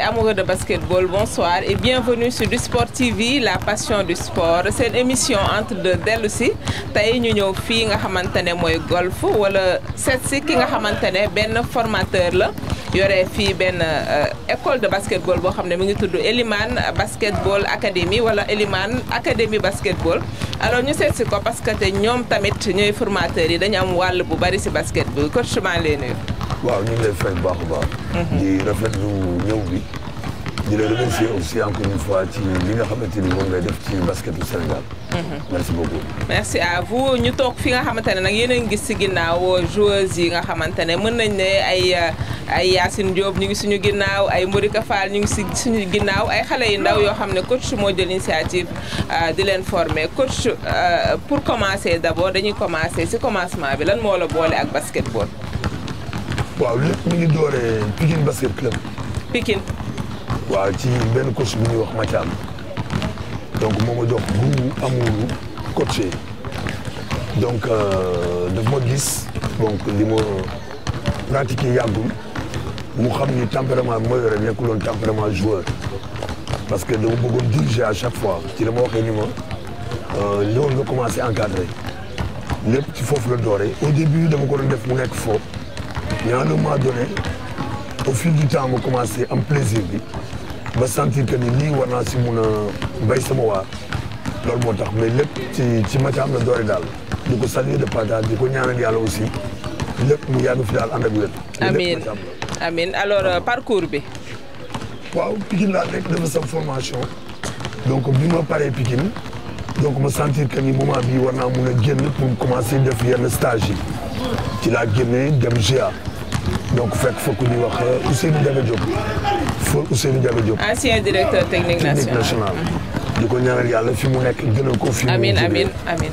Amoureux de basketball, bonsoir et bienvenue sur du Sport TV, la passion du sport. C'est une émission entre deux dellu si tey ñu ñëw fii nga xamante ne mooy golf wala seet si ki nga xamante ne benn formateur la yore fii benn école de basketball boo xam ne mu ngi tudd Elimane Basketball Academy wala Elimane Academy Basketball. Alors ñu seet si ko parce que te ñoom tamit ñooy formateurs yi dañu am wàll bu bari si basketball coach maa ngi lay nuyu. waaw ñu ngi lay fay bu baax a baax. di rafetlu ñëw bi. di la remercier aussi encore une fois ci li nga xamante ni moom ngay def ci basketu Sénégal. merci beaucoup. merci à vous ñu toog fi nga xamante ne nag yéen a ngi gis si ginnaaw joueuses yi nga xamante ne mën nañ ne ay Yacine Diop ñu ngi suñu ginnaaw ay Morika Fall ñu ngi si suñu ginnaaw ay xale yu ndaw yoo xam ne coach moo jël initiative di leen former coach pour commencer d'abord dañuy commencer si commencement bi lan moo la boole ak basketball. waaw lépp mi ngi dooree Pikine basket club. Pikine. waaw ci benn coach bu ñuy wax Mathiam donc moo ma jox bu amul coaché donc daf ma gis donc li ma pratiqué yàggul mu xam ni tempérament bi ma yore nekkuloon tempérament joueur parce que dama bëggoon diriger à chaque fois ci la ma waxee ni ma ñëwoon nga commencé encadré lépp ci foofu la dooree au début dama ko doon def mu nekk foofu mais à un moment donné au fil du temps ma commencé am plaisir bi ba sentir que ni lii war naa si mun a béy sama waar loolu moo tax mais lépp ci Mathiam la doore daal di ko saluer de passage di ko ñaanal yàlla aussi lépp mu yàgg fi daal ànd ak wér. amiin amiin alors parcours bi. waaw Pikine laa nekk dafa sam formation donc bi ma paree Pikine donc ma sentir que ni moment bii war naa mun a génn pour commencer def yenn stage yi ci laa génnee dem GA donc fekk ñuy wax Ousseynou Ndiaga Diop. Ousseynou Ndiaga Diop. ancien directeur technique national. di ko ñaanal yàlla fi mu nekk gënal ko fi mu. amiin amiin amiin.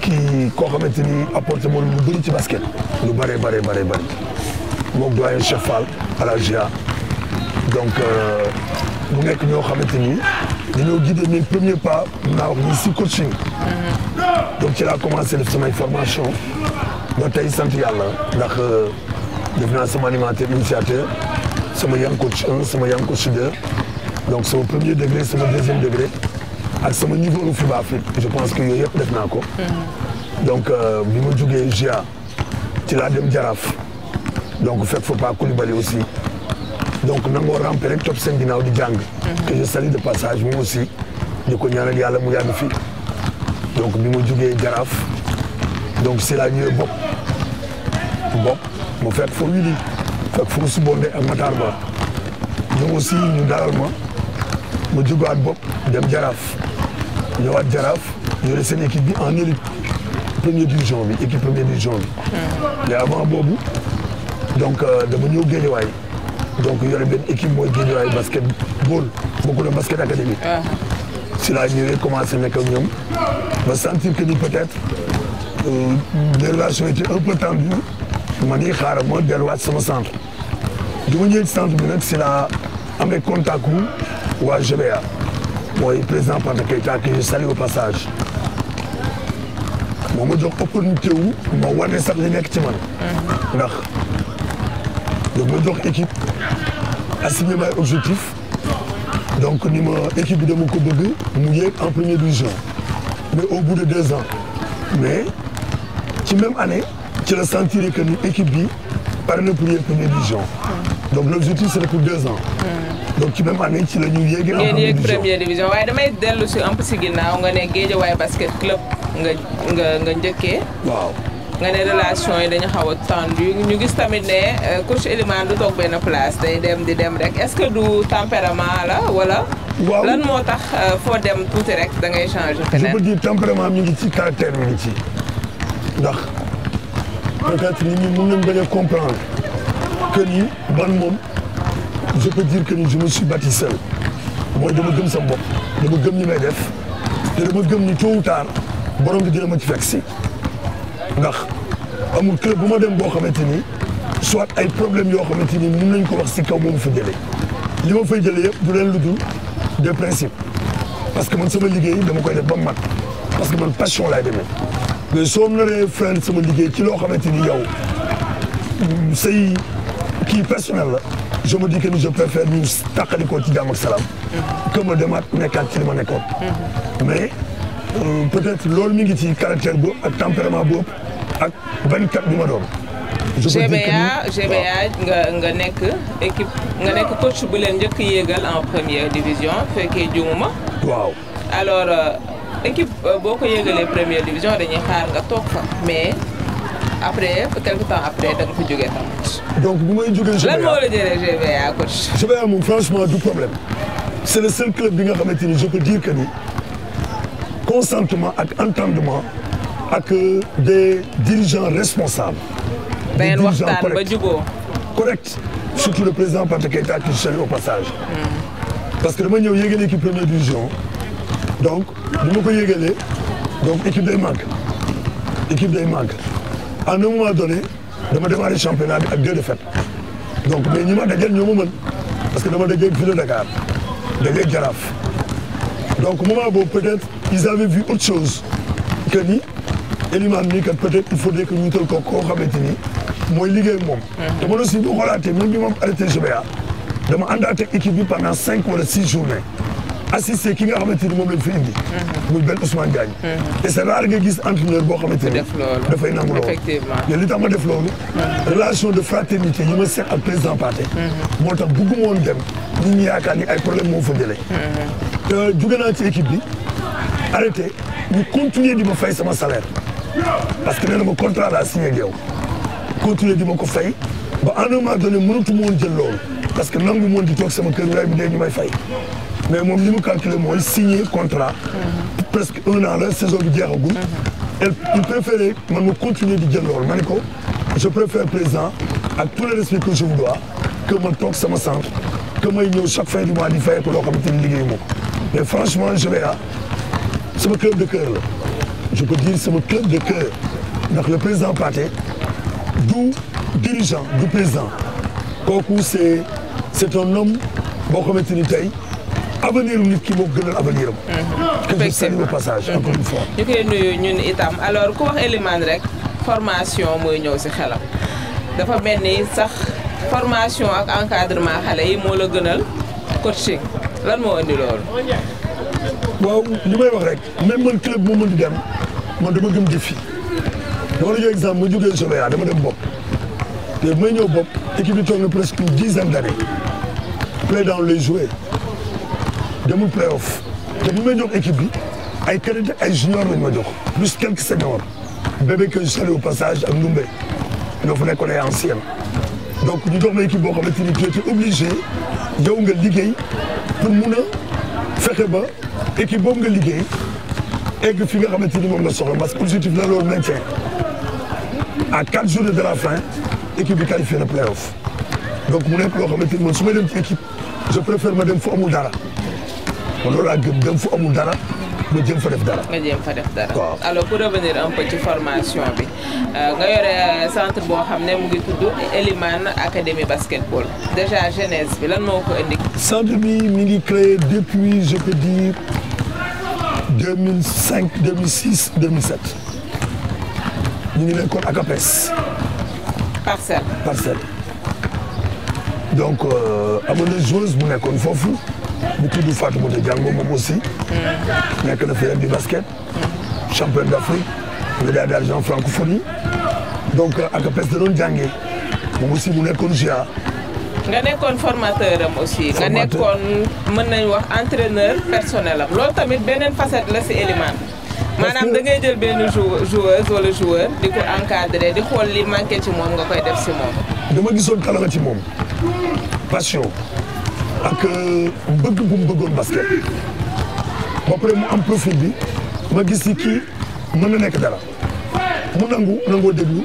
kii koo xamante ni apporté moom lu bëri ci basket. lu bëree bëri moom doyen Chef Fall à la GA donc mu nekk ñoo xamante ni dañoo guidé mes premiers pas mun naa wax ni si coaching. donc ci laa commencé def samay formation ba tey sant yàlla ndax def naa sama animateur initiateur. sama young coach 1 sama young coach 2 donc sama premier degré sama deuxième degré ak sama niveau nu FIBA Afrique je pense que yooyu yëpp def naa ko. donc bi ma jógee GA ci laa dem Jaraaf donc fekk fa pas Koulibaly aussi donc nangoo ramper rek topp seen ginnaaw di jàng. que je salue de passage moom aussi di ko ñaanal yàlla mu yàgg fi donc bi ma jógee Jaraaf donc c'est la ñëwee bopp mu fekk fa Willy. fekk fu mu subondé ak Matar Ba ñoom aussi ñu dalal ma jógaat bopp dem Jaraaf ñëwaat Jaraaf yore seen équipe bi en élite première division bi équipe première division bi. mais avant boobu donc dama ñëw Guédiawaye donc yore benn équipe mooy Guédiawaye basketball beaucoup de basket académie. si laa ñëwee commencé nekk ak ñoom ba sentir que ni peut-être les relations étaient un peu tendues ma ni xaaral ma delluwaat sama centre. bi ma ñëwee ci centre bi nag si la amee contact wu waa GBA mooy président Panta Keita que je salue au passage moo ma jox opportunité wu ma wane sax li nekk ci man. ndax daf ma jox équipe assigné may objectif donc ni ma équipe bi dama ko bëgg mu yéeg en première division mais au bout de 2 ans mais ci même année ci la sentir que ni équipe bi pare na pour yéeg première division. donc l'objectif c'était pour 2 ans. donc ci même année ci la ñu yéegee. en première division waaye damay dellu si un peu si ginnaaw nga ne Guédiawaye basket club nga njëkkee. waaw. nga ne relation yi dañu xaw a tendu ñu gis tamit ne coach Elimane du toog benn place day dem di dem rek est-ce que du tempérament la wala. waaw lan moo tax foo dem tuuti rek da ngay changer feneen. je peux dire tempérament mi ngi ci caractère mi ngi ci ndax peut-être nit ñi mën nañ bañ a comprendre que ni man moom je peux dire que ni je me suis bâti seul mooy dama gëm sa bopp dama gëm ni may def te dama gëm ni tôt ou tard borom bi dina ma ci fekk si. ndax amul club bu ma dem boo xamante ni soit ay problème yoo xamante ni mën nañ ko wax si kaw moom fa jëlee li ma fay jëlee yëpp du leen lu dul des principes parce que man sama liggéey dama koy def ba mat parce que man passion laay demee mais soo naree frein sama liggéey ci loo xamante ni yow say kii personnel la je me dis que je préfère ñu tàqalikoo ci jàmm ak salaam que ma demaat nekkaat ci li ma nekkoon mais peut-être loolu mi ngi ci caractère boobu ak tempérament boobu ak bañkat bi ma doon. GBA nga nekk équipe nga nekk coach bu leen njëkk yéegal en première division fekkee jumuma. waaw alors équipe boo ko yéegalee première division dañuy xaar nga toog fa mais après quelque temps après da nga fa jógee tamit. donc bu may jógee GBA lan moo la jëlee GBA coach. GBA moom franchement du problème c'est le seul club bi nga xamante ni je peux dire que ni consentement ak entendement ak des dirigeants responsables. da ngeen waxtaan ba jubóo. correct surtout le président Pathé Keita qui salue au passage. parce que dama ñëw yéegal équipe première division donc bu ma ko yéegalee donc équipe day manque à un moment donné dama démarré championnat bi ak 2 défaites donc mais ñi ma dajeel ñoo ma mën parce que dama dajeeg Ville de Dakar dajeeg Jaraaf donc moment boobu peut-être ils avaient vu autre chose que ni Elimane nii kat peut-être il faudrait que ñu wutal ko koo xamante ni mooy liggéey moom. te man aussi boo xoolaatee même bi ma arrêté GBA dama àndaat ak équipe bi pendant 5 wala 6 journées assisté ki nga xamante ni moom lañ fi indi. muy benn Ousmane Diagne. et c'est rare nga gis entraîneur boo xamante ni dafay nangu loolu. effectivement mais li tax ma def loolu. relation de fraternité yi ma seq ak président Pathé. moo tax bëgguma woon dem nit ñi yaakaar ni ay problème moo fa jëlee. te jóge naa ci équipe bi arrêté ñu continuer di ma fay sama salaire parce que nee na ma contrat laa signé ak yow continuer di ma ko fay ba à un moment donné mënatu ma woon jël loolu parce que nangu moon di toog sama kër weer bi dee ñu may fay mais moom li mu calculé mooy signé contrat presque 1 an la saison bi jeexagul il préférait man ma continuer di jël loolu ma ne ko je préfère président ak tout le respect que je vous dois que ma toog sama centre que may ñëw chaque fin du mois di fay ko loo xamante ni liggéeyu ma ko mais franchement GBA sama club de cœur la je peux dire sama club de cœur ndax le président Pathé du dirigeant du président kooku c'est un homme boo xamante ni tey avenir nit ki moo gënal avenir am. que je salue au passage encore une fois. ñu koy nuyu ñun itam alors ku wax Elimane rek formation mooy ñëw ci xelam dafa mel ni sax formation ak encadrement xale yi moo la gënal coaching lan moo indi loolu. waaw li may wax rek même man club moo mën di dem man dama gëm défi dama la jox exemple ma jógee GBA dama dem bopp te may ñëw bopp équipe bi toog na presque une dizaine d'années play down lay joué demul play off te bi may jox équipe bi ay cadets ay juniors lañ ma jox plus quelques seniors bébé que je salue au passage ak Ndoumbe ñoo fa nekkoon ay anciens donc ñu jox ma équipe boo xamante ni tu étais obligé yow nga liggéey pour mun a fexe ba équipe boobu nga liggéey egg fi nga xamante ni moom la soxla parce que objectif la loolu maintien à 4 jours de la fin équipe bi qualifié na play-off donc mu nekk loo xamante ni man su ma dem ci équipe je préfère ma dem fu amul dara man loolu laa gëm dem fu amul dara ma jëm fa def dara. nga jëm fa def dara. waaw alors pour revenir un peu ci formation bi nga yore centre boo xam ne mu ngi tudd Elimane Académie basketball déjà genèse bi lan moo ko indi. centre bi mi ngi créé depuis je peux dire 2005 2006 2007 ñu ngi nekkoon ak APS. Parcelles. donc amoon na joueuse bu nekkoon foofu bu tudd Fatoumata Diango moom aussi. nekk na fi di basket. championne d'Afrique médaille d'argent francophonie donc ak APS da doon jàngee moom aussi mu nekkoon GA. nga nekkoon formateur am aussi. nga nekkoon mën nañu wax entraîneur personnel am loolu tamit beneen facette la si Elimane. maanaam da ngay jël benn joueuse wala joueur di ko encadrer di xool li manqué ci moom nga koy def si moom. dama gisoon talent ci moom passion ak bëgg bu mu bëggoon basket ba pare mu am profil bi ma gis ni kii mën na nekk dara mu nangoo déglu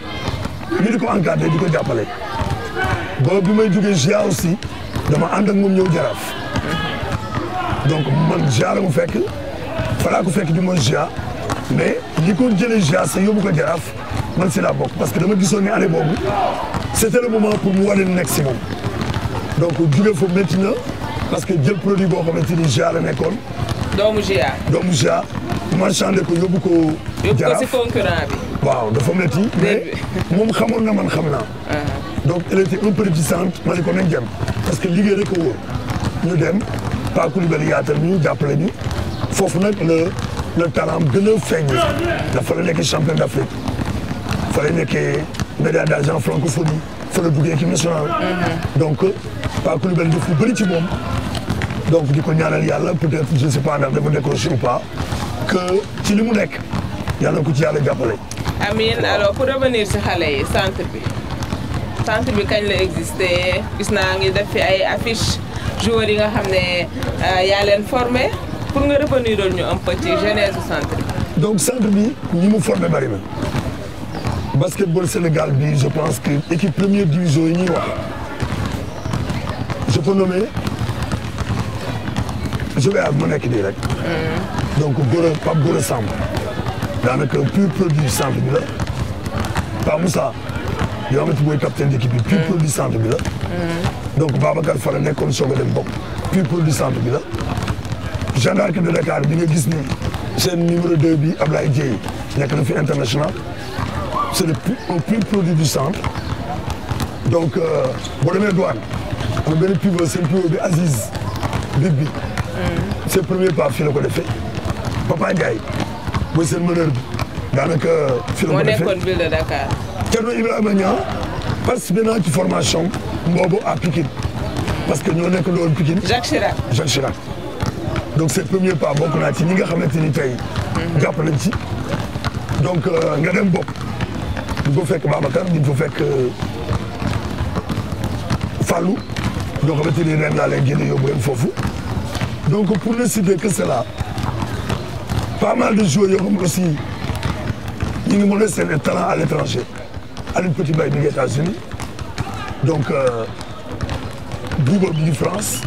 ñu di ko encadrer di ko jàppale. ba bi may jógee GA aussi dama ànd ak moom ñëw Jaraaf donc man GA la mu fekk falaa ko fekk di mooy GA mais li ko jëlee GA sa yóbbu ko Jaraaf man si laa bokk parce que dama gisoon ne année boobu c'était le moment pour mu wane nekk si moom donc jóge fa métti na parce que jël produit boo xamante ni GIA la nekkoon. doomu GIA. marchandé ko yóbbu ko. yóbbu ko si concurrent bi. waaw dafa métti mais moom xamoon na man xam naa. donc elle était un peu réticente ma ne ko nañ dem parce que liggéey rek a wóor ñu dem Pa Coulibaly yaatal ñu jàppale ñu foofu nag le talent gën a feeñ dafa la nekkee champion d'Afrique fa la nekkee médaille d'argent francophonie fa la duggee équipe nationale. donc Pa Coulibaly def lu bëri ci moom donc di ko ñaanal yàlla peut-être je sais pas ndax dafa décroché ou pas que ci li mu nekk yàlla ko ci yàlla jàppale. Amine alors pour revenir si xale yi centre bi kañ la existé gis naa ngi def fi ay affiche joueurs yi nga xam ne yaa leen formé pour nga revenir doon ñu un peu ci genèse centre bi. donc centre bi ñi mu formé bari na basketball Sénégal bi je pense que équipe première division yi ñuy wax je peux nommer je vais ak mu nekk nii rek. donc Pape Gora Samb daanaka pur produit centre bi la Pape Moussa yoo xamante mooy capitaine d'équipe bi pur produit centre bi la. donc Babacar Fara nekkoon soog a dem bopp pur produit centre bi la. Jeanne d'Arc de Dakar bi nga gis ni seen numéro 2 bi Ablaye Dieye nekk na fi international c'est un pur produit du centre donc boo demee douane am benn pivot seen pivot bi Aziz bi ses premiers pas fii la ko defee Papa Ndiaye mooy seen meneur bi daanaka fii la ko defee moo nekkoon ville de Dakar. Thierno Ibrahima Niang participé naa ci formation boobu à Pikine parce que ñoo nekk doon Pikine. Jacques Chirac donc ses premiers pas bokk naa ci ñi nga xamante ni tey. jàpp nañ ci donc nga dem bopp di ko fekk Babacar di ko fekk Fallou ñoo xamante ni ren laa leen génne yóbbu leen foofu. donc pour ne citer que cela pas mal de joueurs yoo xam aussi ñu ngi mën a seen talent à l'étranger Aline Petit Baye mi ngi États-Unis donc Bouba bi ngi France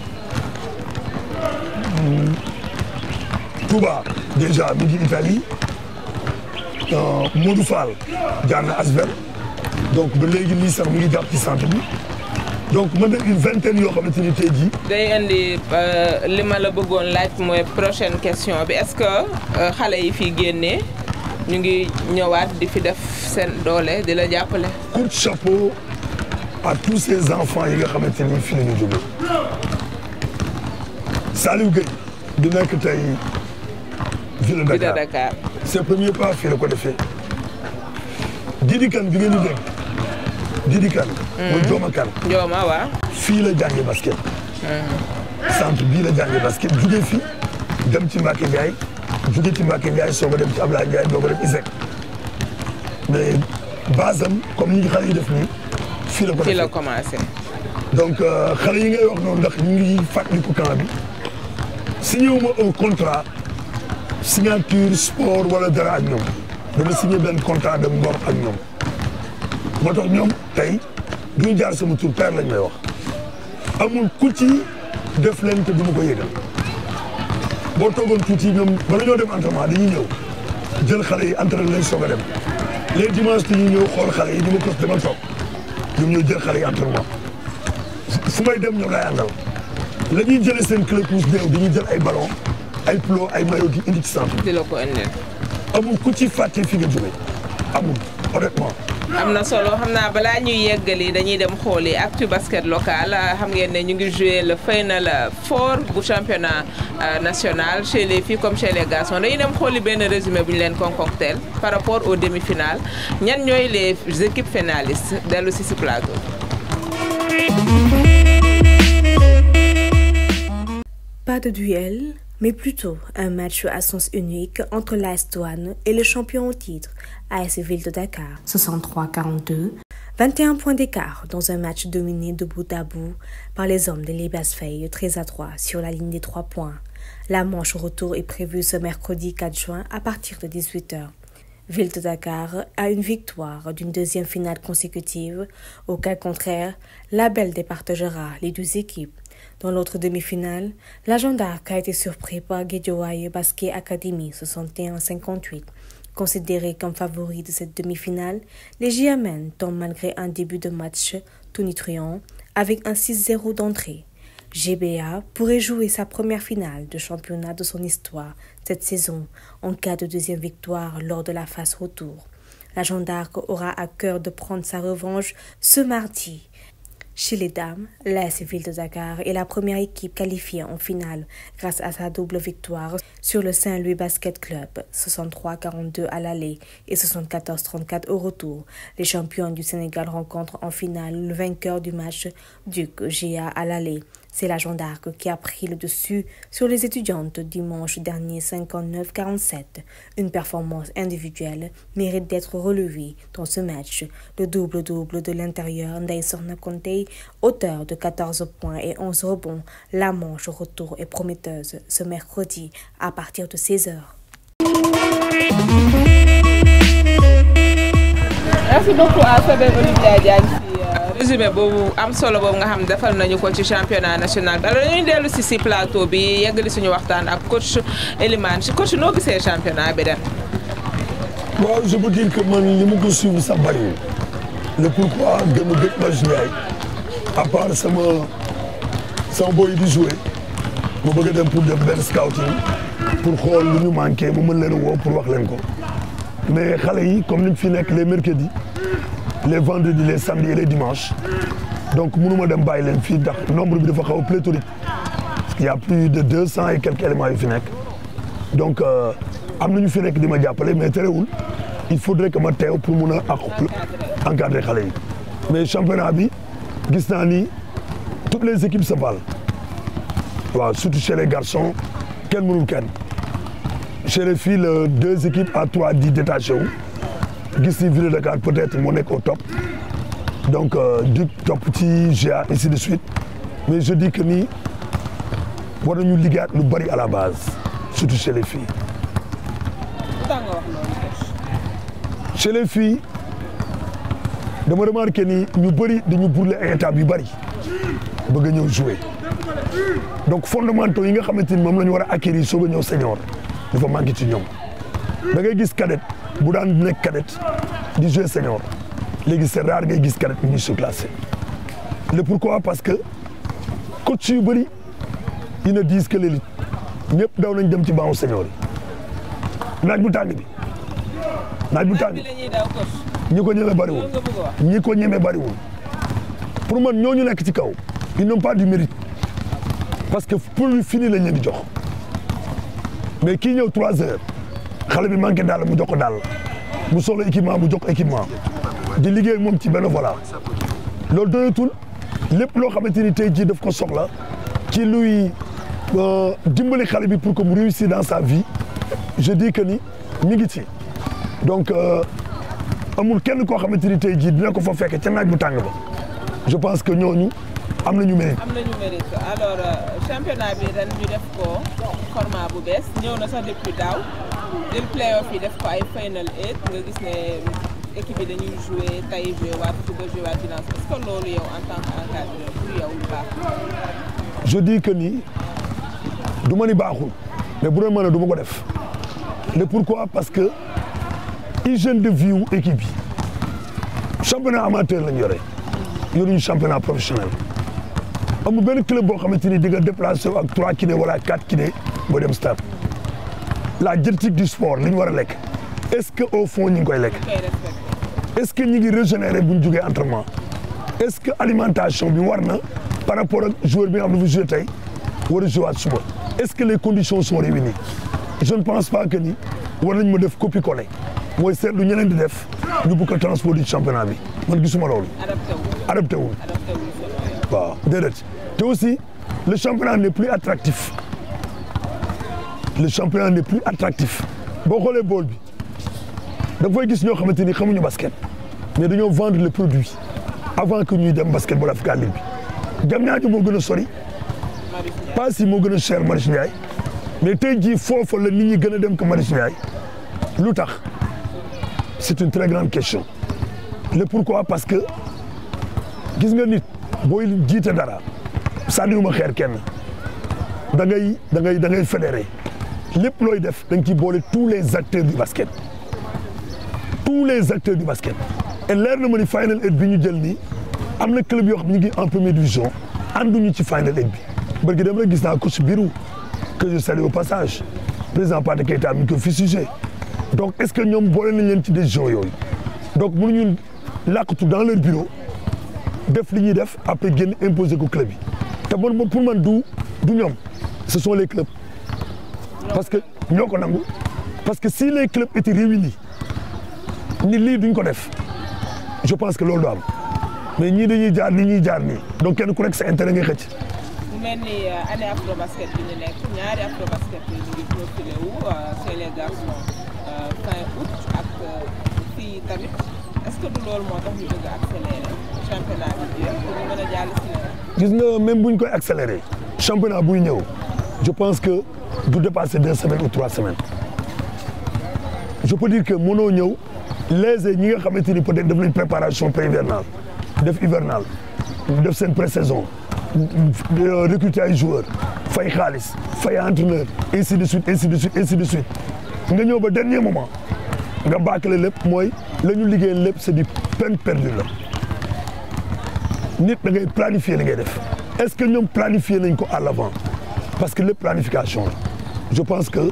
Touba déjà mi ngi Italie Modou Fall jaar na Asvel donc ba léegi lii sax mi ngi jàpp ci centre bi donc mën na une vingtaine yoo xamante ni tey jii. day indi li ma la bëggoon laaj mooy prochaine question bi est-ce que xale yi fii génnee ñu ngi ñëwaat di fi def seen doole di la jàppale. coup de chapeau à tous ces enfants yi nga xamante ni fii la ñu jógee Saliou Gueye di nekk tey ville de Dakar ses premiers pas fii la ko defee Didi Kane bi ngeen di dégg Didi Kane. mooy Jooma Kane. Jooma waaw. fii la jàngee basket. centre bii la jàngee basket jugee fii dem ci Mbacké Ndiaye jugee ci Mbacké Ndiaye soog a dem ci Ablaye Ndiaye doog a dem ISEC mais base am comme ni xale yi def nii fii la ko defee. fii la commencé. donc xale yi ngay wax noonu ndax ñu ngi fàttaliku camp bi signé wu ma un contrat signature sport wala dara ak ñoom dama signé benn contrat de ngor ak ñoom moo tax ñoom tey duñu jaar sama tur père lañ may wax amul ku ci def leen te du ma ko yëgal boo toogoon tuuti ñoom bala ñoo dem entraînement dañuy ñëw jël xale yi entraîné leen soog a dem les dimanches dañuy ñëw xool xale yi di ma ko demal toog ñoom ñooy jël xale yi entraînement fu may dem ñoom laay àndal la ñuy jëlee seen club pousse néew dañuy jël ay ballon ay plo ay maillot di indi ci centre di la ko indil. amul ku ci fàtte fi nga jógee amul honnêtement. am na solo xam naa balaa ñuy yeggali dañuy dem xooli actu basket local xam ngeen ne ñu ngi joué le final 4 bu championnat national chez les filles comme chez les garçons dañuy dem xooli benn résumé bu ñu leen concoctel par rapport aux demi-finales ñan ñooy les équipes finalistes dellu si plateau. Pas de duel, mais plutôt un match à sens unique entre l'AS Douanes et le champion au titre, AS Ville de Dakar. 63-42, 21 points d'écart dans un match dominé de bout à bout par les hommes de Libas Faye, 13-3 sur la ligne des 3 points. La manche au retour est prévue ce mercredi 4 juin à partir de 18h. Ville de Dakar a une victoire d'une deuxième finale consécutive. Au cas contraire, la Belle départagera les 2 équipes. Dans l'autre demi-finale, la Jeanne d'Arc a été surpris par Guédiawaye Basket Academy 61-58. Considérés comme favoris de cette demi-finale, les JMN tombent malgré un début de match tonitruant avec un 6-0 d'entrée. GBA pourrait jouer sa première finale de championnat de son histoire cette saison en cas de deuxième victoire lors de la phase retour. La Jeanne d'Arc aura à cœur de prendre sa revanche ce mardi. Chez les dames, l'AS Ville de Dakar est la première équipe qualifiée en finale grâce à sa double victoire sur le Saint-Louis Basket Club, 63-42 à l'aller et 74-34 au retour. Les champions du Sénégal rencontrent en finale le vainqueur du match Duc GA à l'aller. C'est la Jeanne d'Arc qui a pris le dessus sur les étudiantes dimanche dernier 59-47. Une performance individuelle mérite d'être relevée dans ce match. Le double-double de l'intérieur Ndeye Sokhna Konté, auteur de 14 points et 11 rebonds. La manche retour est prometteuse ce mercredi à partir de 16h. Merci beaucoup à Fabien Olivia Diagne. Résumé boobu am solo boobu nga xam defal nañu ko ci championnat national bi alors dañuy dellu si plateau bi yeggali suñu waxtaan ak coach Elimane coach noo gisee championnat bi ren. waaw je peux dire que man li ma ko suivre sax bariwul le pourquoi dama gëj Marius Ndiaye à part sama boy di jouer ma bëgg a dem pour def benn scouting pour xool lu ñu manqué ma mën leen a woo pour wax leen ko mais xale yi comme ni mu fi nekk les mercredis. Les vendredis, les samedis et les dimanches. Donc, nous avons fait les filles. Le nombre de fois pléthorique. Il y a plus de 200 et quelques éléments de FINEC. Donc, nous FINEC de m'appeler, mais il faudrait que je pour encadrer les filles. Mais le championnat, toutes les équipes se valent. Voilà, surtout chez les garçons, chez les filles, 2 équipes à 3-10 détachés. Gis Ville de Dakar peut-être mon au top donc du top petit GA ainsi de suite mais je dis que ni war nañu liggéeyaat lu bari à la base surtout chez les filles. Chez les filles dama remarqué ni ñu bari dañu brûler ay étapes yu bari bëgg a ñëw jouer donc fondamentaux yi nga xamante ni moom la ñu war a acquérir soog a ñëw senior dafa manqué ci ñoom da ngay gis cadet. bu daan nekk cadet di jouer senior léegi c'est rare ngay gis cadet ñuy surclassé le pourquoi parce que coach yu bëri ils ne disent que l'élite ñëpp daw nañ dem ci banc senior yi naaj bu tàng bi ñi ko ñeme bariwul pour man ñooñu nekk ci kaw ils n'ont pas du mérite parce que pour lu fini lañ leen di jox mais kii ñëw 3 heures xale bi manqué daal mu jox ko daal mu soxla équipement mu jox ko équipement di liggéey moom ci bénévolat loolu doyatul lépp loo xamante ni tey jii daf ko soxla ci luy dimbali xale bi pour que mu réussir dans sa vie je dis que ni mi ngi ci donc amul kenn koo xamante ni tey jii dina ko fa fekk ca naaj bu tàng ba je pense que ñooñu am nañu mérite. alors championnat bi ren ñu def ko format bu bees ñëw na sax depuis daaw. jël playoff yi def ko ay final 8 nga gis ne équipe yi dañuy jouer tey jouer waat suba jouer waat finance est-ce que loolu yow en tant qu'encadreur pour yow lu baax. je dis que ni du ma ni baaxul mais bu doon mën a du ma ko def le pourquoi parce que hygiène de vie wu équipe yi championnat amateur lañ yore yoruñu championnat professionnel amul benn club boo xamante ni di nga déplacé ak 3 kinés wala 4 kinés boo dem stade. La diététique du sport li ñu war a lekk est-ce que au fond ñu ngi koy lekk est-ce que ñu ngi régénérer bu ñu jógee entraînement est-ce que alimentation bi war na par rapport ak joueur bi nga xam ne dafa joué tey war a joué suba est-ce que les conditions sont réunies je ne pense pas que ni war nañ ma def copier-coller mooy seetlu ñeneen di def ñu bëgg a transport du championnat bi man gisuma loolu. adapté wul waaw déedéet te aussi le championnat n'est plus attractif. Le championnat n'est plus attractif boo xoolee bool bi da fay gis ñoo xamante ni xamuñu basket mais dañoo vendre le produit avant que ñuy dem basketball Africa League bi Diamniadio moo gën a sori Passy moo gën a cher Marius Ndiaye mais tey jii foofu la nit ñi gën a dem que Marius Ndiaye lu tax c'est une très grande question le pourquoi parce que gis nga nit booy jiite dara sànniwuma xeer kenn da ngay fédéré lépp looy def da nga ciy boole tous les acteurs du basket et leer na ma ni final 8 bi ñu jël nii am na club yoo xam ne ñu ngi en première division ànduñu ci final 8 bi bërki dem rek gis naa coach Birou que je salue au passage président Pathé Keita mi ngi ko fi sujet donc est-ce que ñoom boole nañ leen ci décision yooyu donc mënuñu làqatu dans leur bureau def li ñuy def après génn imposer ko club yi te man pour man du ñoom ce sont les clubs parce que ñoo ko nangu parce que si les clubs étaient réunis ni lii duñ ko def je pense que loolu du am mais ñii dañuy jaar ni ñuy jaar nii donc kenn ku nekk sa intérêt ngay xëcc. mu mel ni année Afrobasket bi ñu nekk ñaari Afrobasket yi ñu ngi profilé wu chez les garçons fin août ak fii tamit est-ce que du loolu moo tax ñu bëgg a accélérer championnat bi pour ñu mën a jàll si gis nga même bu ñu koy accélérer championnat buy ñëw je pense que du dépasser 2 semaines ou 3 semaines je peux dire que mënoo ñëw léser ñi nga xamante ni peut-être def nañ préparation pré-hivernale def hivernale def seen pré-saison recruter ay joueurs fay xaalis fay entraîneur ainsi de suite ainsi de suite ainsi de suite nga ñëw ba dernier moment nga bâcler lépp mooy la ñu liggéeyal lépp c'est du peine perdue la nit da ngay planifier li ngay def est-ce que ñoom planifier nañ ko à l'avant parce que lépp planification la je pense que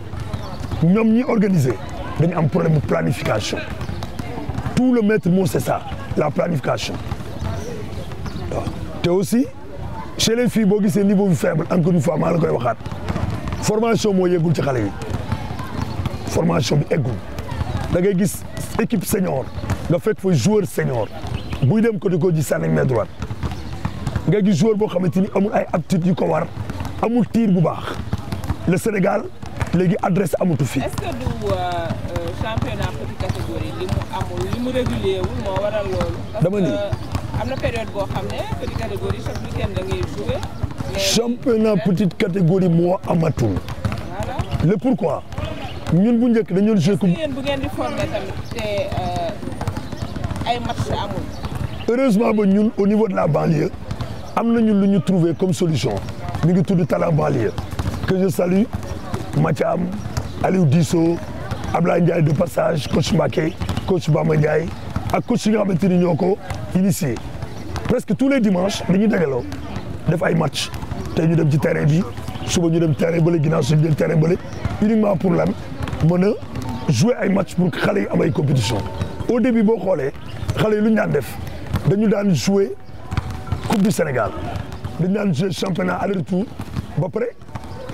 ñoom ñi organiser dañu am problème de planification tout le maître mot c'est ça la planification waaw te aussi chez les filles boo gisee niveau bi faible encore une fois maa la koy waxaat formation moo yeggul ci xale yi formation bi eggul da ngay gis équipe senior nga fekk fa joueur senior buy dem côté ko ji sànni main droite nga gis joueur boo xamante ni amul ay aptitudes yu ko war amul tir bu baax le Sénégal léegi adresse amatu fi. est-ce que du championnat petite catégorie li mu amul li mu régulier wul moo waral loolu. dama ni am na période boo xam ne petite catégorie chaque week-end da ngay jouer. championnat petite catégorie moo amatul. voilà le pourquoi ñun bu njëkk dañu doon jouer comme. yéen bu ngeen di former tamit te ay match amul. heureusement ba ñun au niveau de la banlieue am nañu lu ñu trouver comme solution mi ngi tudd talent banlieue que je salue Mathiam Aliou Disso Ablaye Ndiaye de passage coach Mbacké coach Bamba Ndiaye ak coach yi nga xamante ni ñoo ko initié presque tous les dimanches dañuy dajaloo def ay match tey ñu dem ci terrain bi suba ñu dem terrain bële ginnaaw suñu jël terrain bële uniquement pour lan mën a jouer ay match pour que xale yi am ay compétition au début boo xoolee xale yi lu ñu daan def dañu daan jouer coupe du Sénégal dañu daan jouer championnat aller-retour ba pare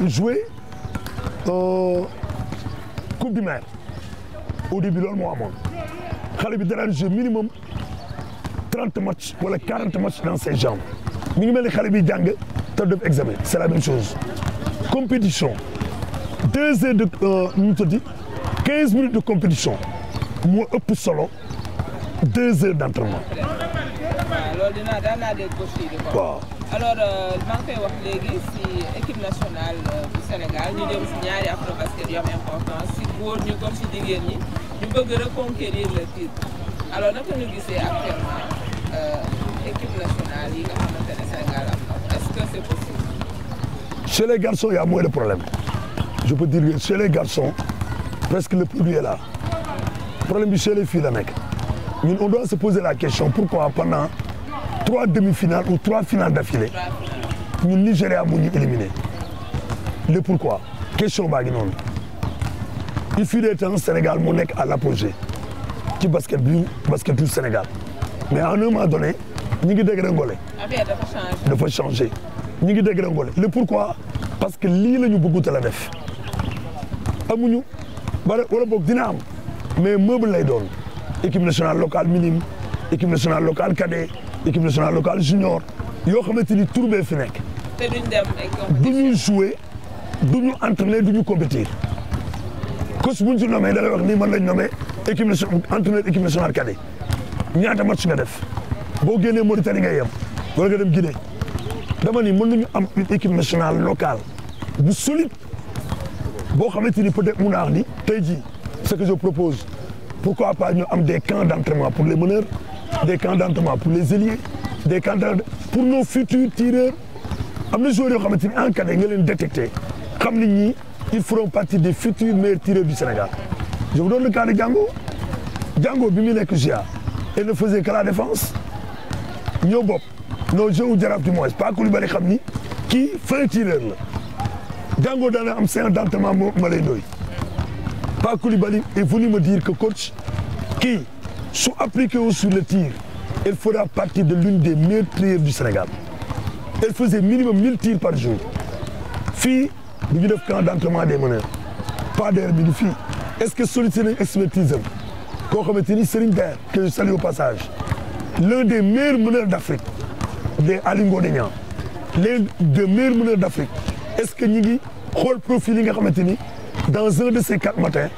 jouer coupe du maire au début loolu moo amoon xale bi daan jouer minimum 30 matchs wala 40 matchs dans ses jambes mi ngi mel ni xale bi jàng te def examen c'est la même chose compétition 2 heures de nu mu tudd 15 minutes de compétition moo ëpp solo 2 heures d'entraînement. waaw loolu dinaa daan naa dégg aussi di ko. waaw alors maa ngi koy wax léegi si équipe nationale du Sénégal ñu jëm si ñaari Afrobasket yu am importance si góor ñi comme si jigéen ñi ñu bëgg reconquérir le titre alors naka ñu gisee actuellement équipe nationale yi nga xamante ne Sénégal am na est-ce que c'est possible. Chez les garçons il y a moins de problèmes je peux dire que chez les garçons presque le produit est là problème bi chez les filles la nekk. ñun on doit se poser la question pourquoi pendant 3 demi-finales ou 3 finales d'affilée ñun Nigéria mu ñu éliminé le pourquoi question baa ngi noonu il fut des temps Sénégal mu nekk à l'apogée ci basket du Sénégal mais à un moment donné ñi ngi dégringolé. affaire dafa changé ñi ngi dégringolé le pourquoi parce que lii la ñu bëggut a la def amuñu wala boog dina am mais meuble lay doon. équipe nationale locale minime équipe nationale locale cadet équipe nationale locale junior yoo xamante ni tur bee fi nekk. te duñ dem du ñu jouer du ñu entraîner du ñu compétir coach bu ñu si nommé da lay wax nii man lañ nommé équipe nationale entraîneur équipe nationale cadet ñaata match nga def boo génnee Mauritanie ngay yem wala nga dem Guinée dama ni mën nañu am une équipe nationale locale bu solide boo xamante ni peut-être mun naa wax ni tey jii ce que je propose. Pourquoi pas ñu am des camps d'entraînement pour les meneurs des camps d'entraînement pour les ailiers des camps d'entraînement pour nos futurs tireurs am na joueurs yoo xamante ni en cadet nga leen détecter xam ni ñii ils feront partie des futurs meilleurs tireurs du Sénégal. Je vous donne le cas de Django bi mu nekk GIA il ne faisait que la défense ñoo bopp nos jeunes Jaraaf du moins pas Koulibaly xam ni kii fin tireur la Dango daana am séance d'entraînement ma lay ndoy Pa Koulibaly est venu me dire que coach kii su appliqué wu sur le tir elle fera partie de l'une des meilleures tireurs du Sénégal elle faisait minimum 1000 tirs par jour fii du ñu def camp d'entraînement des meneurs pas d'air bi du fii est-ce que sollicité nañ expertise am koo xamante ni Serigne Der que je salue au passage l'un des meilleurs meneurs d'Afrique des Aly Ngouille Niang l'un des meilleurs meneurs d'Afrique est-ce que ñi ngi xool profil yi nga xamante ni dans un de ces 4 matins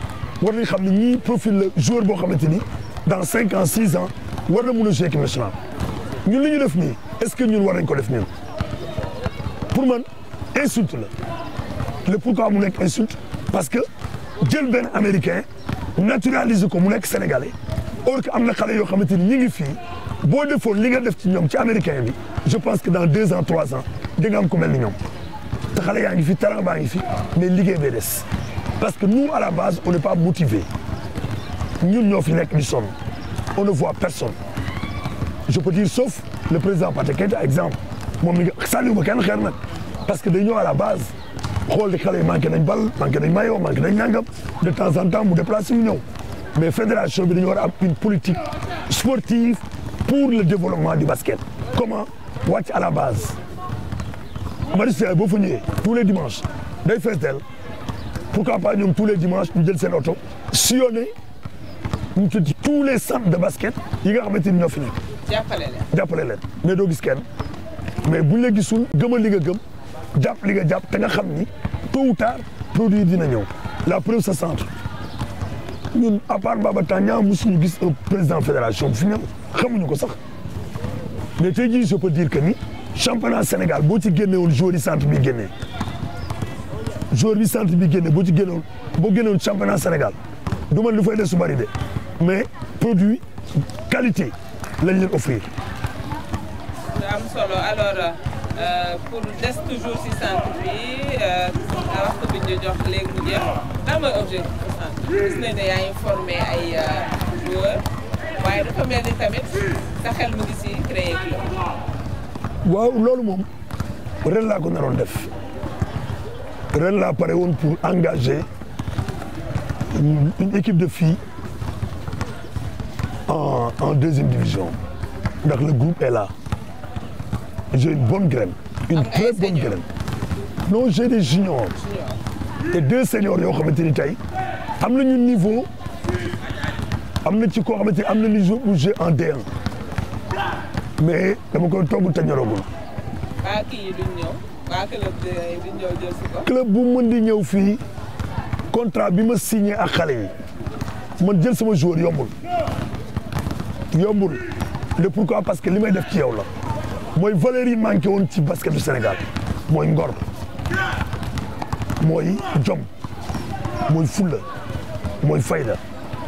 war nañ xam ne ñii profil la joueur boo xamante ni dans 5 ans 6 ans war na mën a jouer équipe nationale ñun li ñu def nii est-ce que ñun war nañ ko def ñun pour man insulte la le pourquoi mu nekk insulte parce que jël benn américain naturaliser ko mu nekk sénégalais or que am na xale yoo xamante ni ñi ngi fii boo defoon li nga def ci ñoom ci américain bi je pense que dans 2 ans 3 ans di nga am ku mel ni ñoom te xale yaa ngi fi talent baa ngi fi mais liggéey bee des parce que nous à la base on n'est pas motivé ñun ñoo fi nekk di sonn on ne voit personne je peux dire sauf le président Pathé Keita exemple moom mi nga sànniwu ma kenn xeer nag parce que day ñëw à la base xool di xale yi manqué nañ bal manqué nañ maillot manqué nañ ñàngam de temps en temps mu déplacé mu ñëw mais fédération bi dañu war a am une politique sportive pour le développement du basket comment wàcc à la base Maristes boo fa ñëwee tous les dimanches day fees del pourquoi pas ñoom tous les dimanches ñu jël seen oto sillonné ñu tudd tous les centres de basket yi nga xamante ni ñoo fi nekk. jàppale leen mais doo gis kenn mais buñ la gisul gëmal li nga gëm jàpp li nga jàpp te nga xam ni tôt ou tard produit dina ñëw la preuve sa centre ñun à part Baba Tandian mosuñu gis un président fédération bu fi ñëw xamuñu ko sax mais tey jii je peux dire que ni championnat Sénégal boo ci génnewoon joueur yi centre bi génnee joueur bi centre bi génne boo ci génnewoon boo génnewoon championnat Sénégal du man lu fay des su bari de mais produit qualité lañ leen offrir. am solo alors pour des toujours si centre bi waxtu bi ñu jox léegi mu jeex lan mooy objectif centre bi gis nañ ne yaa ngi formé ay joueurs waaye dafa mel ni tamit sa xel mu ngi si créer club. waaw loolu moom ren laa ko naroon def ren laa pare woon pour engager une équipe de filles en deuxième division ndax le groupe est là j'ai une bonne graine une très bonne graine non j'ai des juniors et 2 seniors yoo xamante ni tey am nañu niveau am na ci koo xamante ni am na niveau bu jeu en D1 mais dama koy togg te ñoragul. waa kii yi duñ ñëw waa club duñ ñëw jël si ko. club bu mën di ñëw fii contrat bi ma signé ak xale yi man jël sama joueur yombul le pourquoi parce que li may def ci yow la mooy valeur yi manqué woon ci basket du Sénégal mooy ngor mooy jom mooy fulla mooy fayda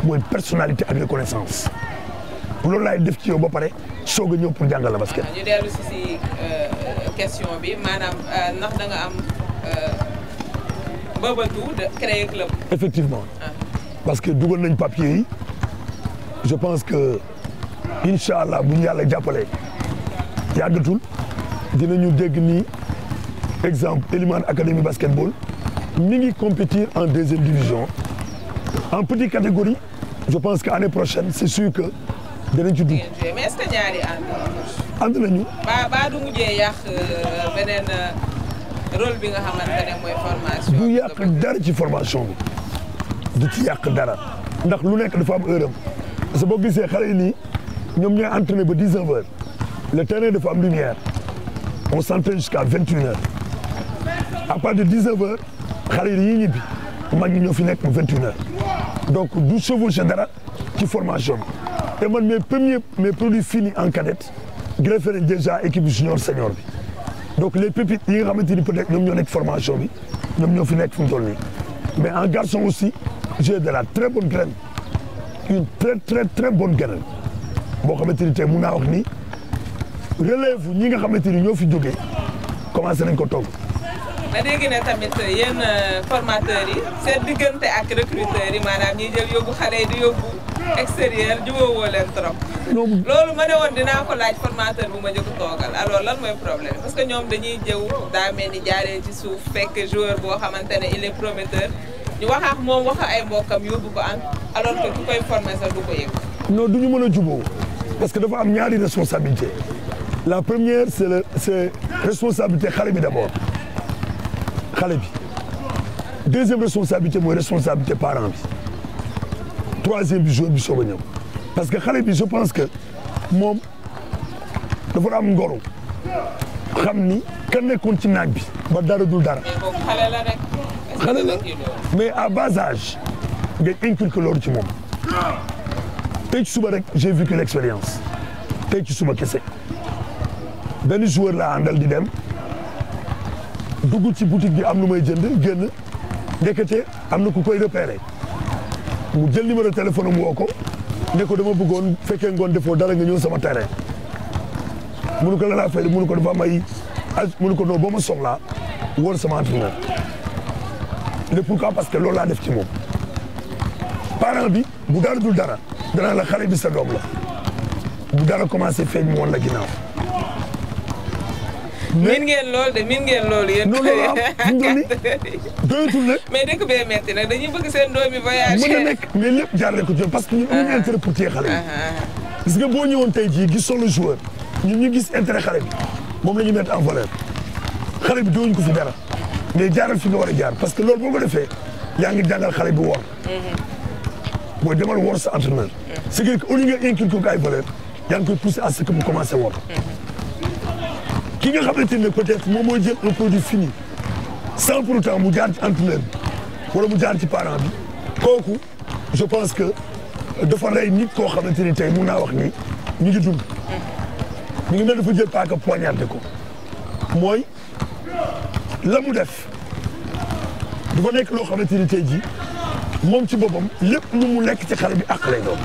mooy personnalité ak reconnaissance loolu laay def ci yow ba pare soog a ñëw pour jàngal la basket. ñu dellu si question bi maanaam ndax da nga am mbëbëtu de créer club. effectivement parce que dugal nañ papier yi je pense que incha allah bu ñu yàlla jàppalee yàggatul dinañu dégg ni exemple Elimane Académie basketball mi ngi compétir en deuxième division en petite catégorie je pense que année prochaine c'est sûr que danañ ci dugg. mais est-ce que ñaari ànd nañu. ba du mujjee yàq beneen rôle bi nga xamante ne mooy formation. du yàq dara ci formation bi du ci yàq dara ndax lu nekk dafa am heure am parce que boo gisee xale yi nii ñoom ñooy entraîné ba 19 heures le terrain dafa am lumière on s'entraîne jusqu'à 21 heures à partir de 19 heures xale yi dañuy ñibbi mag ñi ñoo fi nekk ba 21 heures donc du chevauché dara ci formation bi. et man mes produits finis en cadette greffé nañ déjà équipe junior senior bi donc les pépites yi nga xamante ni peut-être ñoom ñoo nekk formation bi ñoom ñoo fi nekk fi mu toll nii mais en garçon aussi j'ai de la très bonne graine une très bonne graine boo xamante ni tey mun naa wax ni relève ñi nga xamante ni ñoo fi jógee commencé nañ ko togg. ma dégg ne tamit yéen formateurs yi seen diggante ak recruteurs yi maanaam ñiy jël yóbbu xale yi di yóbbu extérieur jubóowoo leen trop. loolu ma ne woon dinaa ko laaj formateur bu ma njëkk toogal alors lan mooy problème parce que ñoom dañuy jëw daa mel ni jaaree ci suuf fekk joueur boo xamante ne il est prometteur ñu wax ak moom wax ay mbokkam yóbbu ko an alors que ku koy formé sax du ko yëg. non du ñu mën a jubóo parce que dafa am ñaari responsabilité la première c'est responsabilité xale bi d'abord xale bi deuxième responsabilité mooy responsabilité parent bi troisième bi joueur bi soog a ñëw parce que xale bi je pense que moom dafa am ngoro xam ni kan nekkoon ci naaj bi ba dara dul dara. mais boobu xale la rek. xale la mais à bas âge ngay inculquer loolu ci moom tey ci suba rek j'ai vécu l'expérience tey ci suba kese benn joueur laa àndal di dem dugg ci boutique bi am lu may jënd génn ndekete am na ku koy repérer mu jël numéro téléphone am woo ko ne ko dama bëggoon fekkee ngoon defoo dara nga ñëw sama terrain munu ko la laa fay munu ko dafa may munu ko non boo ma soxlaa wóor sama entraîneur le pourquoi parce que loolu laa def ci moom parent bi bu dara dul dara danaa la xale bi sa doom la bu dara commencé feeñ mu woon la ginnaaw. min ngeen lool de min ngeen loolu yéen. non loolu am fi mu toll nii doyatul nag. mais dëkk bee metti nag dañuy bëgg seen doom yi voyage. mën na nekk mais lépp jaarale ko ci parce que ñun amuñu intérêt pour téye xale bi. gis nga boo ñëwoon tey jii gis solo joueur ñun ñu gis intérêt xale bi moom la ñu mettre en valeur xale bi dooñu ko fi dara mais jaaral fi nga war a jaar parce que loolu boo ko defee yaa ngi jàngal xale bi wor. mooy demal wor sa entraîneur. c'est-à-dire que au lieu nga inculquer ko ay valeur yaa ngi koy pousser à ce que mu commencé wor. ki nga xamante ne peut-être moom mooy jël un produit fini sans pour autant mu jaar ci entraîneur bi wala mu jaar ci parent bi kooku je pense que dafa rey nit koo xamante ni tey mun naa wax ni ñu ngi dund. ñu ngi mel dafa jël paaka poignardé ko mooy la mu def dafa nekk loo xamante ni tey jii moom ci boppam lépp lu mu lekk ci xale bi àq lay doon.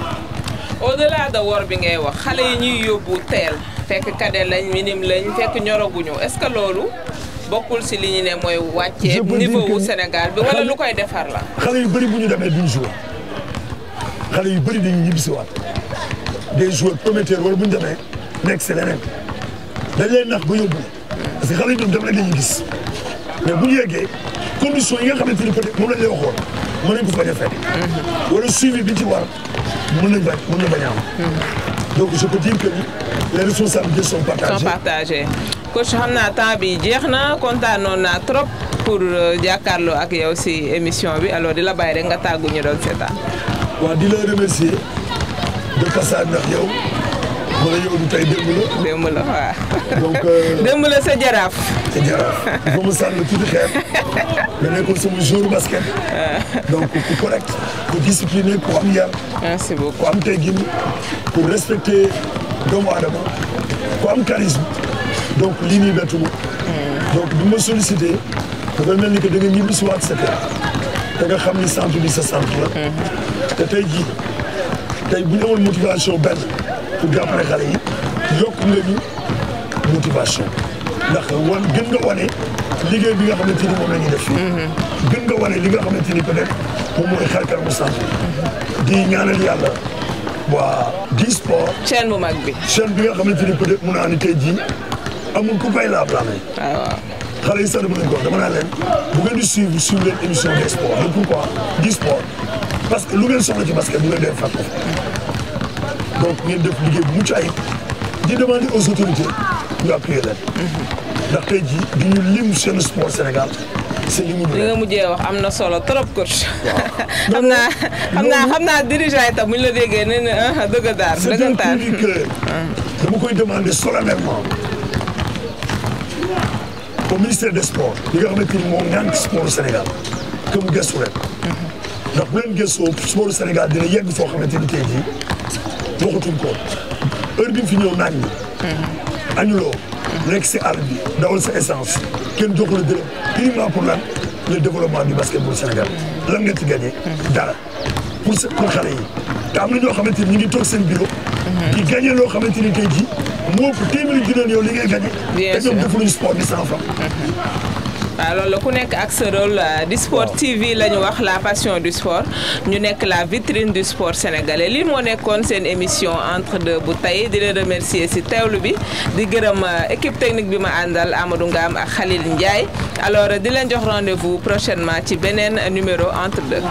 au-delà de wor bi ngay wax xale yi ñuy yóbbu teel fekk cadet lañ minime lañ fekk ñoroguñu est-ce que loolu bokkul si li ñu ne mooy wàccee niveau wu Sénégal bi wala lu koy defar la. xale yu bëri bu ñu demee duñ jouer xale yu bëri dañuy ñibbisiwaat des joueurs prometteurs wala bu ñu demee nekk si leneen dañ lay nax ba yóbbu parce que xale yi ñoom dem rek la ñuy gis mais bu ñu yeggee conditions yi nga xamante ni peut-être moom lañ lay waxoon mën nañ ko bañ a fekk. wala suivi bi ci war mën na bañ a am. donc je peux dire que les responsabilités sont partagées. coach xam naa temps bi jeex na kontaanoon naa trop pour jàkkaarloo ak yow si émission bi alors di la bàyyi rek nga tàggu ñu doon seetaan. waaw di la remercier de passage ndax yow wala yow du tey démb la. démb la waaw. donc démb la sa jaraaf. sa jaraaf il faut ma sànni tuuti xeer nga nekkoon sama joueur basket. donc ku correct ku discipliné ku am yar. merci beaucoup ku am teggin pour respecter doomu aadama ku am charisme donc lii nii bettuma donc bi ma sollicité dafay mel ni que da nga ñibbi si waat sa kër te nga xam ni centre bi sa centre la te tey jii tey bu ñu amoon motivation benn pour jàppale xale yi yokk nga ñu motivation ndax gën nga wane liggéey bi nga xamante ni moom la ñuy def fii gën nga wane li nga xamante ni peut-être moom mooy xar kanamu centre di ñaanal yàlla waa di sport chaîne bu mag bi chaîne bi nga xamante ni peut-être mun naa ni tey jii amul ku fay laam-laamee waaw xale yi sax dama leen ko dama naa leen bu ngeen di suivre leen émission des sports mais pourquoi di sport parce que lu ngeen soxla ci basket bu ngeen dee fàtte donc ngeen def liggéey bu mucc ayib di demander aux autorités ñu appuyer leen ndax tey jii di ñu lim seen sport Sénégal c'est li nga mujjee wax am na solo trop coach. xam naa dirigeant yi tam bu ñu la déggee nee na dëggantaan. c'est un cri du cœur. dama koy demander solennellement au ministère des sports li nga xamante ni moom ñaan ci sport Sénégal que mu gëstu leen. ndax bu leen gëstoo sport Sénégal dina yegg foo xamante ni tey jii waxatuñ ko heure bi mu fi ñëw naan ñi. añuloo nekk si àll bi dawal sa essence kenn jox la dërëm uniquement pour lan le développement du basketball Sénégal lan nga ci gagné dara pour xale yi te am na ñoo xamante ni ñu ngi toog seen bureau di gagné loo xamante ni tey jii moo ëpp téeméeri junni yow li ngay gagné te ñoom defuñu sport bi sans franc waaw loolu la ku nekk ak sa rôle di Sport TV la ñu wax la passion du sport ñu nekk la vitrine du sport sénégalais lii moo nekkoon seen émission entre deux bu tey di leen remercier ci teewlu bi di gërëm équipe technique bi ma àndal Amadou Ngam ak Khalil Ndiaye alors di leen jox rendez-vous prochainement ci beneen numéro entre deux.